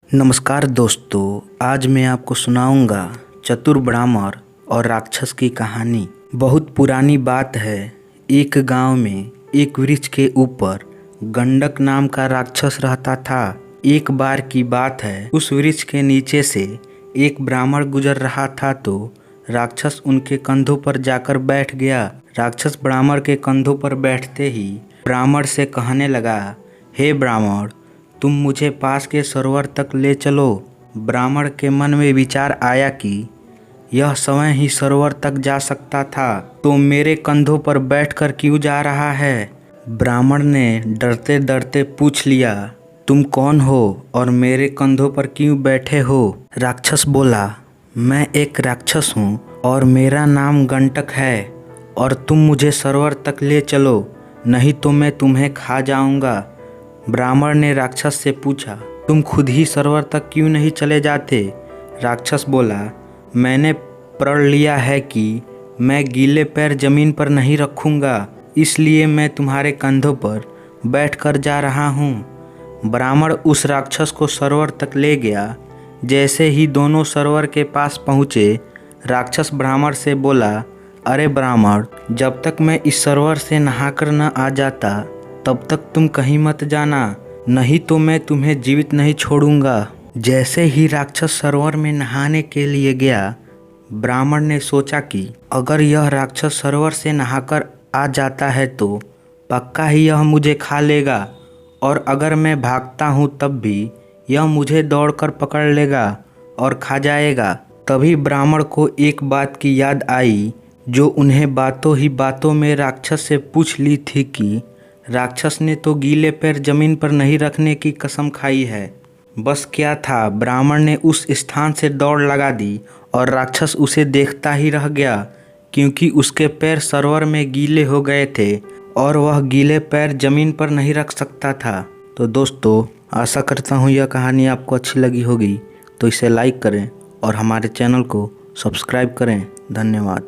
नमस्कार दोस्तों, आज मैं आपको सुनाऊंगा चतुर ब्राह्मण और राक्षस की कहानी। बहुत पुरानी बात है। एक गांव में एक वृक्ष के ऊपर गंडक नाम का राक्षस रहता था। एक बार की बात है, उस वृक्ष के नीचे से एक ब्राह्मण गुजर रहा था तो राक्षस उनके कंधों पर जाकर बैठ गया। राक्षस ब्राह्मण के कंधों पर बैठते ही ब्राह्मण से कहने लगा, हे ब्राह्मण, तुम मुझे पास के सरोवर तक ले चलो। ब्राह्मण के मन में विचार आया कि यह स्वयं ही सरोवर तक जा सकता था, तो मेरे कंधों पर बैठकर क्यों जा रहा है। ब्राह्मण ने डरते डरते पूछ लिया, तुम कौन हो और मेरे कंधों पर क्यों बैठे हो। राक्षस बोला, मैं एक राक्षस हूँ और मेरा नाम गंडक है और तुम मुझे सरोवर तक ले चलो, नहीं तो मैं तुम्हें खा जाऊंगा। ब्राह्मण ने राक्षस से पूछा, तुम खुद ही सरोवर तक क्यों नहीं चले जाते। राक्षस बोला, मैंने प्रण लिया है कि मैं गीले पैर जमीन पर नहीं रखूंगा, इसलिए मैं तुम्हारे कंधों पर बैठकर जा रहा हूँ। ब्राह्मण उस राक्षस को सरोवर तक ले गया। जैसे ही दोनों सरोवर के पास पहुँचे, राक्षस ब्राह्मण से बोला, अरे ब्राह्मण, जब तक मैं इस सरोवर से नहाकर न आ जाता तब तक तुम कहीं मत जाना, नहीं तो मैं तुम्हें जीवित नहीं छोड़ूंगा। जैसे ही राक्षस सरोवर में नहाने के लिए गया, ब्राह्मण ने सोचा कि अगर यह राक्षस सरोवर से नहाकर आ जाता है तो पक्का ही यह मुझे खा लेगा, और अगर मैं भागता हूँ तब भी यह मुझे दौड़कर पकड़ लेगा और खा जाएगा। तभी ब्राह्मण को एक बात की याद आई जो उन्हें बातों ही बातों में राक्षस से पूछ ली थी कि राक्षस ने तो गीले पैर जमीन पर नहीं रखने की कसम खाई है। बस क्या था, ब्राह्मण ने उस स्थान से दौड़ लगा दी और राक्षस उसे देखता ही रह गया, क्योंकि उसके पैर सरोवर में गीले हो गए थे और वह गीले पैर जमीन पर नहीं रख सकता था। तो दोस्तों, आशा करता हूँ यह कहानी आपको अच्छी लगी होगी, तो इसे लाइक करें और हमारे चैनल को सब्सक्राइब करें। धन्यवाद।